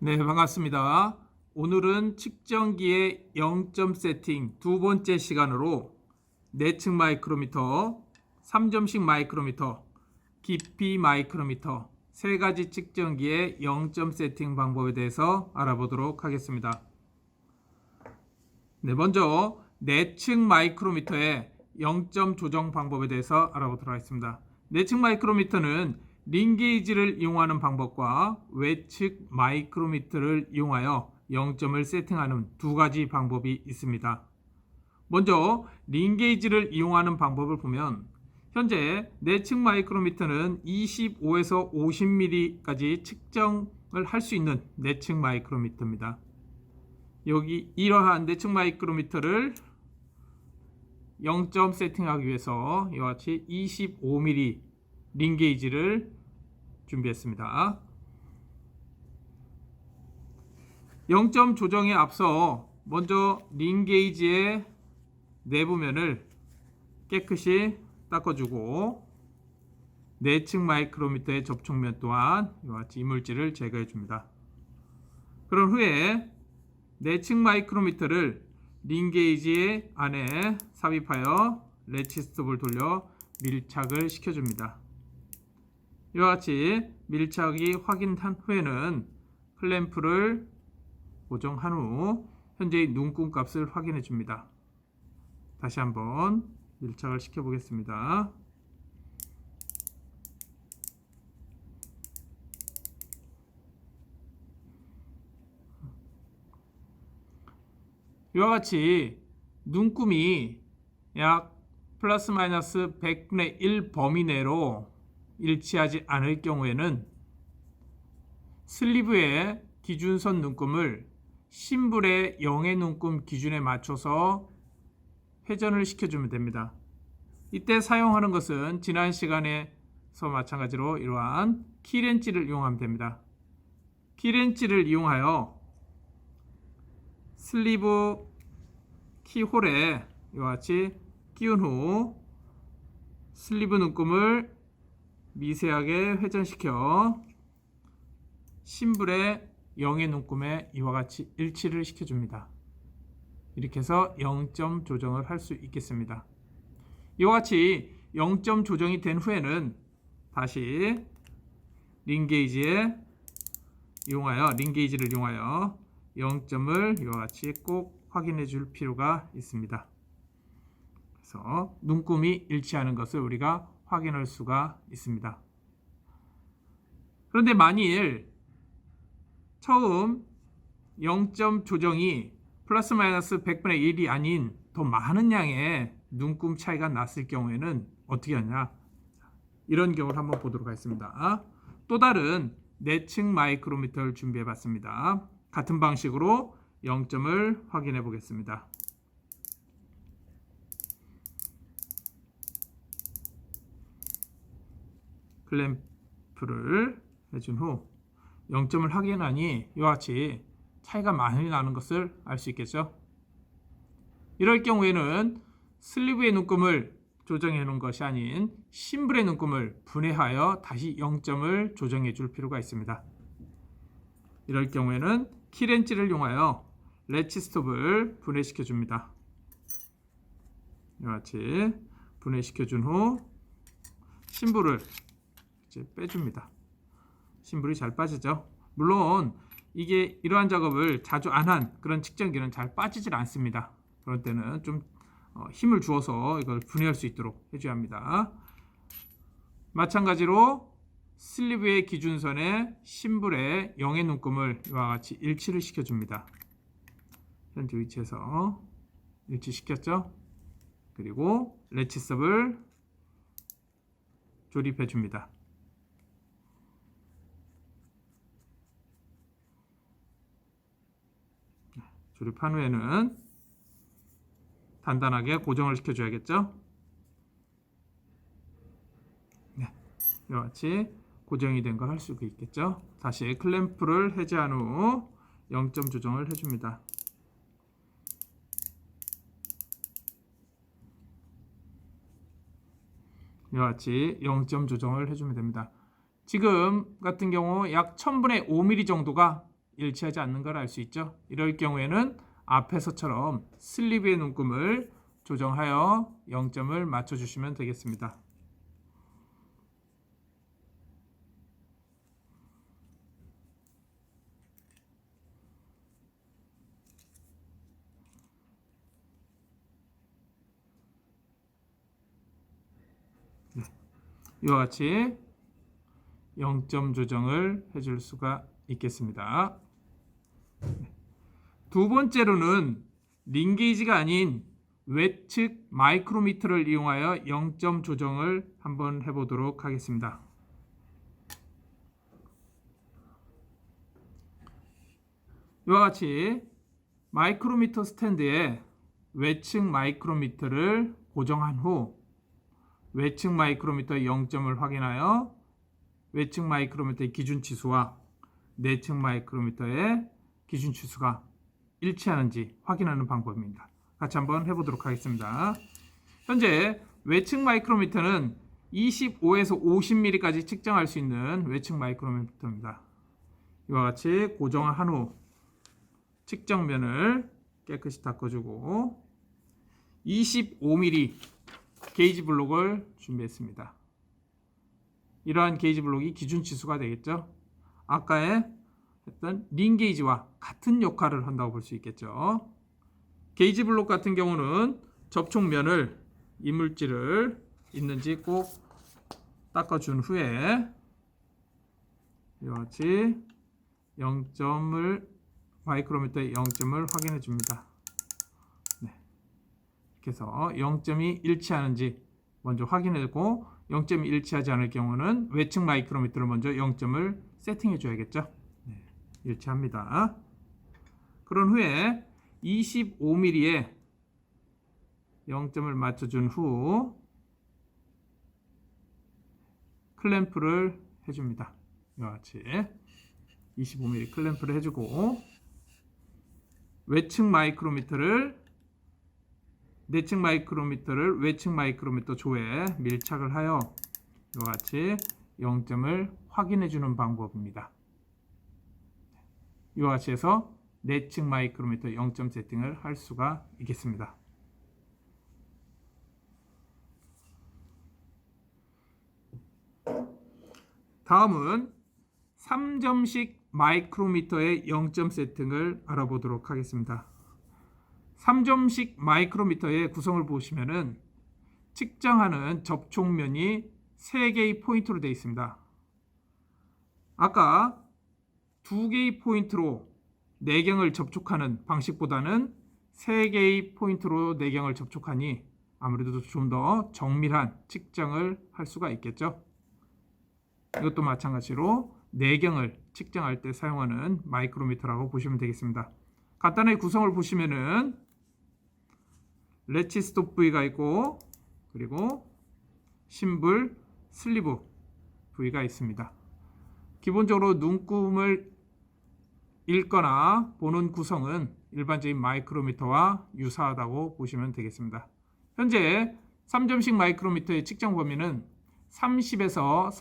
네, 반갑습니다. 오늘은 측정기의 0점 세팅 두 번째 시간으로 내측 마이크로미터, 3점식 마이크로미터, 깊이 마이크로미터 세 가지 측정기의 0점 세팅 방법에 대해서 알아보도록 하겠습니다. 네, 먼저 내측 마이크로미터의 0점 조정 방법에 대해서 알아보도록 하겠습니다. 내측 마이크로미터는 링게이지를 이용하는 방법과 외측 마이크로미터를 이용하여 0점을 세팅하는 두 가지 방법이 있습니다. 먼저 링게이지를 이용하는 방법을 보면 현재 내측 마이크로미터는 25에서 50mm까지 측정을 할 수 있는 내측 마이크로미터입니다. 여기 이러한 내측 마이크로미터를 0점 세팅하기 위해서 이와 같이 25mm 링게이지를 준비했습니다. 0점 조정에 앞서 먼저 링게이지의 내부면을 깨끗이 닦아주고 내측 마이크로미터의 접촉면 또한 이와 같이 이물질을 제거해 줍니다. 그런 후에 내측 마이크로미터를 링게이지 안에 삽입하여 레치 스톱을 돌려 밀착을 시켜줍니다. 이와 같이 밀착이 확인한 후에는 클램프를 고정한 후 현재의 눈금 값을 확인해 줍니다. 다시 한번 밀착을 시켜 보겠습니다. 이와 같이 눈금이 약 플러스 마이너스 100분의 1 범위 내로 일치하지 않을 경우에는 슬리브의 기준선 눈금을 심불의 0의 눈금 기준에 맞춰서 회전을 시켜주면 됩니다. 이때 사용하는 것은 지난 시간에서 마찬가지로 이러한 키렌치를 이용하면 됩니다. 키렌치를 이용하여 슬리브 키홀에 이와 같이 끼운 후 슬리브 눈금을 미세하게 회전시켜 심불의 0의 눈금에 이와 같이 일치를 시켜줍니다. 이렇게 해서 0점 조정을 할 수 있겠습니다. 이와 같이 0점 조정이 된 후에는 다시 링게이지를 이용하여 0점을 이와 같이 꼭 확인해 줄 필요가 있습니다. 그래서 눈금이 일치하는 것을 우리가 확인할 수가 있습니다. 그런데 만일 처음 0점 조정이 플러스 마이너스 100분의 1이 아닌 더 많은 양의 눈금 차이가 났을 경우에는 어떻게 하냐, 이런 경우를 한번 보도록 하겠습니다. 또 다른 내측 마이크로미터를 준비해 봤습니다. 같은 방식으로 0점을 확인해 보겠습니다. 클램프를 해준 후 0점을 확인하니 이와 같이 차이가 많이 나는 것을 알 수 있겠죠. 이럴 경우에는 슬리브의 눈금을 조정해 놓은 것이 아닌 심불의 눈금을 분해하여 다시 0점을 조정해 줄 필요가 있습니다. 이럴 경우에는 키렌치를 이용하여 레치 스톱을 분해시켜 줍니다. 이와 같이 분해시켜 준 후 심불을 이제 빼줍니다. 심불이 잘 빠지죠. 물론 이게 이러한 작업을 자주 안 한 그런 측정기는 잘 빠지질 않습니다. 그럴 때는 좀 힘을 주어서 이걸 분해할 수 있도록 해줘야 합니다. 마찬가지로 슬리브의 기준선에 심불의 0의 눈금을 이와 같이 일치를 시켜줍니다. 현재 위치에서 일치시켰죠. 그리고 레치스톱을 조립해 줍니다. 조립한 후에는 단단하게 고정을 시켜줘야겠죠. 네, 이와 같이 고정이 된 걸 할 수 있겠죠. 다시 클램프를 해제한 후 0점 조정을 해줍니다. 이와 같이 0점 조정을 해주면 됩니다. 지금 같은 경우 약 1000분의 5mm 정도가 일치하지 않는 걸 알 수 있죠. 이럴 경우에는 앞에서처럼 슬리브의 눈금을 조정하여 0점을 맞춰주시면 되겠습니다. 이와 같이 0점 조정을 해줄 수가 있겠습니다. 두 번째로는 링게이지가 아닌 외측 마이크로미터를 이용하여 0점 조정을 한번 해보도록 하겠습니다. 이와 같이 마이크로미터 스탠드에 외측 마이크로미터를 고정한 후 외측 마이크로미터의 0점을 확인하여 외측 마이크로미터의 기준치수와 내측 마이크로미터의 기준치수가 일치하는지 확인하는 방법입니다. 같이 한번 해보도록 하겠습니다. 현재 외측 마이크로미터는 25에서 50mm까지 측정할 수 있는 외측 마이크로미터입니다. 이와 같이 고정한 후 측정면을 깨끗이 닦아주고 25mm 게이지 블록을 준비했습니다. 이러한 게이지 블록이 기준치수가 되겠죠. 아까의 했던 링 게이지와 같은 역할을 한다고 볼 수 있겠죠. 게이지 블록 같은 경우는 접촉면을 이물질을 있는지 꼭 닦아준 후에 이와 같이 0점을 마이크로미터의 0점을 확인해 줍니다. 이렇게 해서 0점이 일치하는지 먼저 확인해주고 0점이 일치하지 않을 경우는 외측 마이크로미터를 먼저 0점을 세팅해 줘야겠죠. 네, 일치합니다. 그런 후에 25mm에 0점을 맞춰준 후 클램프를 해줍니다. 이와 같이 25mm 클램프를 해주고 외측 마이크로미터를 내측 마이크로미터를 외측 마이크로미터 조에 밀착을 하여 이와 같이 0점을 확인해 주는 방법입니다. 이와 같이 해서 내측 마이크로미터 0점 세팅을 할 수가 있겠습니다. 다음은 3점식 마이크로미터의 0점 세팅을 알아보도록 하겠습니다. 3점식 마이크로미터의 구성을 보시면은 측정하는 접촉면이 3개의 포인트로 되어 있습니다. 아까 2개의 포인트로 내경을 접촉하는 방식보다는 3개의 포인트로 내경을 접촉하니 아무래도 좀 더 정밀한 측정을 할 수가 있겠죠. 이것도 마찬가지로 내경을 측정할 때 사용하는 마이크로미터라고 보시면 되겠습니다. 간단하게 구성을 보시면은 레치 스톱 부위가 있고 그리고 심불 슬리브 부위가 있습니다. 기본적으로 눈금을 읽거나 보는 구성은 일반적인 마이크로미터와 유사하다고 보시면 되겠습니다. 현재 3점식 마이크로미터의 측정 범위는 30에서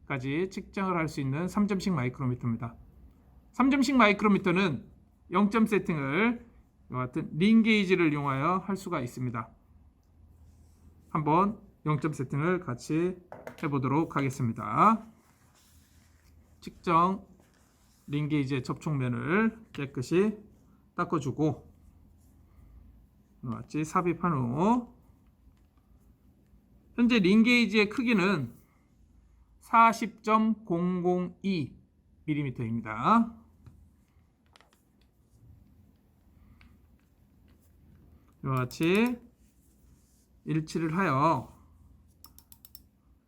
40mm까지 측정을 할 수 있는 3점식 마이크로미터입니다. 3점식 마이크로미터는 0점 세팅을 이와 같은 링 게이지를 이용하여 할 수가 있습니다. 한번 0점 세팅을 같이 해보도록 하겠습니다. 측정 링 게이지의 접촉면을 깨끗이 닦아주고 이와 같이 삽입한 후 현재 링 게이지의 크기는 40.002mm입니다. 이와 같이 일치를 하여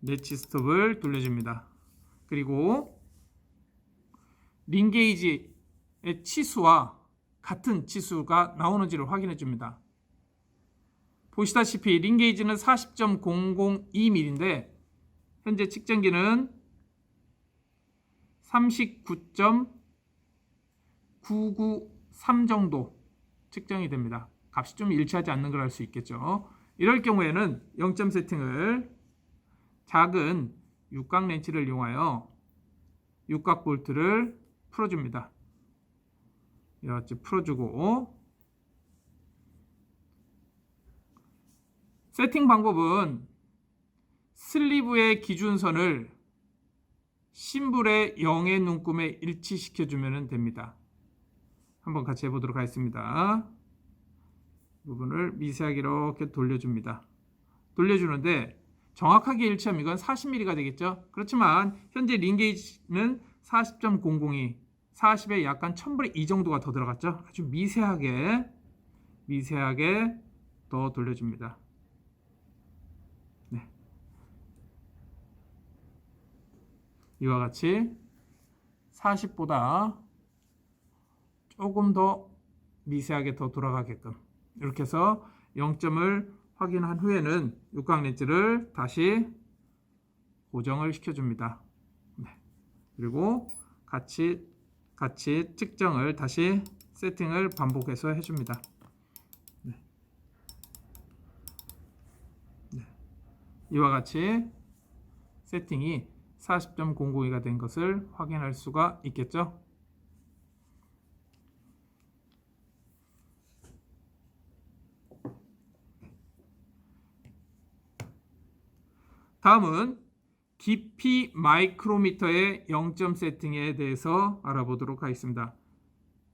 레치 스톱을 돌려줍니다. 그리고 링 게이지의 치수와 같은 치수가 나오는지를 확인해 줍니다. 보시다시피 링 게이지는 40.002mm인데 현재 측정기는 39.993 정도 측정이 됩니다. 값이 좀 일치하지 않는 걸 알 수 있겠죠. 이럴 경우에는 0점 세팅을 작은 육각 렌치를 이용하여 육각 볼트를 풀어줍니다. 이와 같이 풀어주고, 세팅 방법은 슬리브의 기준선을 심볼의 0의 눈금에 일치시켜주면 됩니다. 한번 같이 해보도록 하겠습니다. 부분을 미세하게 이렇게 돌려줍니다. 돌려주는데 정확하게 일치하면 이건 40mm가 되겠죠. 그렇지만 현재 링 게이지는 40.002, 40에 약간 1000분의 2 정도가 더 들어갔죠. 아주 미세하게 더 돌려줍니다. 네. 이와 같이 40보다 조금 더 미세하게 더 돌아가게끔 이렇게 해서 0점을 확인한 후에는 육각 렌즈를 다시 고정을 시켜줍니다. 네. 그리고 같이 측정을 다시 세팅을 반복해서 해줍니다. 네. 네. 이와 같이 세팅이 40.002가 된 것을 확인할 수가 있겠죠. 다음은 깊이 마이크로미터의 0점 세팅에 대해서 알아보도록 하겠습니다.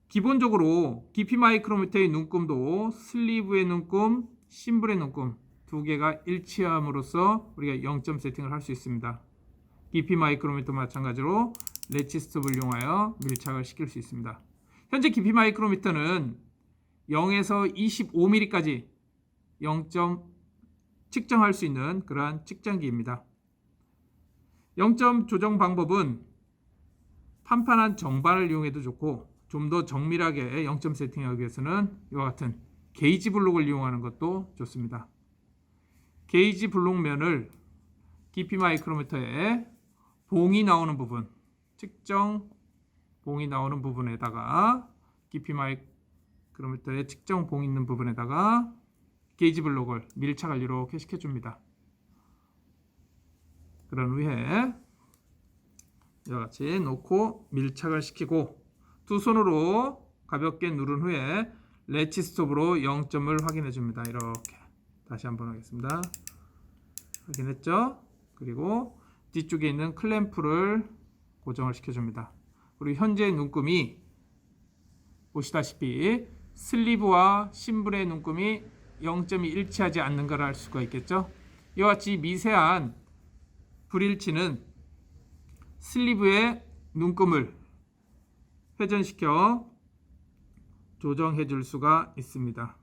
기본적으로 깊이 마이크로미터의 눈금도 슬리브의 눈금, 심볼의 눈금 두 개가 일치함으로써 우리가 0점 세팅을 할 수 있습니다. 깊이 마이크로미터 마찬가지로 레치 스톱을 이용하여 밀착을 시킬 수 있습니다. 현재 깊이 마이크로미터는 0에서 25mm까지 0점 측정할 수 있는 그러한 측정기입니다. 0점 조정 방법은 판판한 정반을 이용해도 좋고 좀 더 정밀하게 0점 세팅하기 위해서는 이와 같은 게이지 블록을 이용하는 것도 좋습니다. 게이지 블록면을 깊이 마이크로미터에 봉이 나오는 부분, 측정 봉이 나오는 부분에다가 깊이 마이크로미터에 측정 봉이 있는 부분에다가 게이지 블록을 밀착을 이렇게 시켜줍니다. 그런 후에 이와 같이 놓고 밀착을 시키고 두 손으로 가볍게 누른 후에 레치 스톱으로 0점을 확인해 줍니다. 이렇게 다시 한번 하겠습니다. 확인했죠? 그리고 뒤쪽에 있는 클램프를 고정을 시켜줍니다. 그리고 현재 눈금이 보시다시피 슬리브와 심볼의 눈금이 0점이 일치하지 않는 걸 알 수가 있겠죠. 이와 같이 미세한 불일치는 슬리브의 눈금을 회전시켜 조정해 줄 수가 있습니다.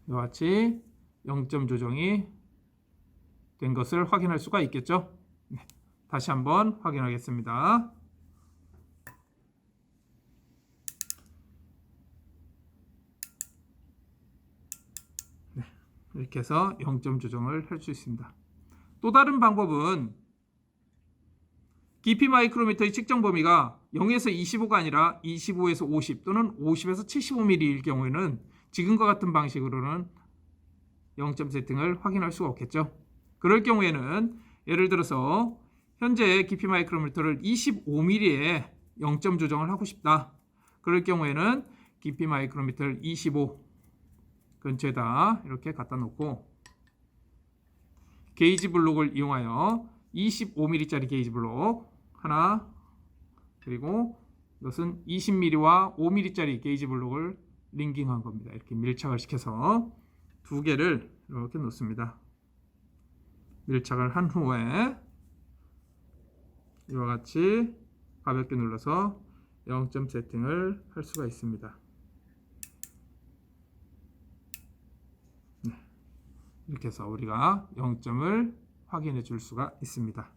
이와 같이 0점 조정이 된 것을 확인할 수가 있겠죠. 네, 다시 한번 확인하겠습니다. 네, 이렇게 해서 0점 조정을 할 수 있습니다. 또 다른 방법은 깊이 마이크로미터의 측정 범위가 0에서 25가 아니라 25에서 50 또는 50에서 75mm일 경우에는 지금과 같은 방식으로는 0점 세팅을 확인할 수가 없겠죠. 그럴 경우에는 예를 들어서 현재 깊이 마이크로미터를 25mm에 0점 조정을 하고 싶다. 그럴 경우에는 깊이 마이크로미터를 25 근처에다 이렇게 갖다 놓고 게이지 블록을 이용하여 25mm짜리 게이지 블록 하나, 그리고 이것은 20mm와 5mm짜리 게이지 블록을 링킹한 겁니다. 이렇게 밀착을 시켜서 두 개를 이렇게 놓습니다. 밀착을 한 후에 이와 같이 가볍게 눌러서 0점 세팅을 할 수가 있습니다. 네. 이렇게 해서 우리가 0점을 확인해 줄 수가 있습니다.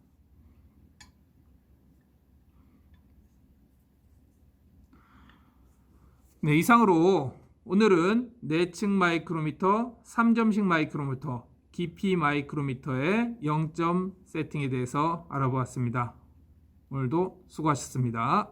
네, 이상으로 오늘은 내측 마이크로미터, 3점식 마이크로미터, 깊이 마이크로미터의 0점 세팅에 대해서 알아보았습니다. 오늘도 수고하셨습니다.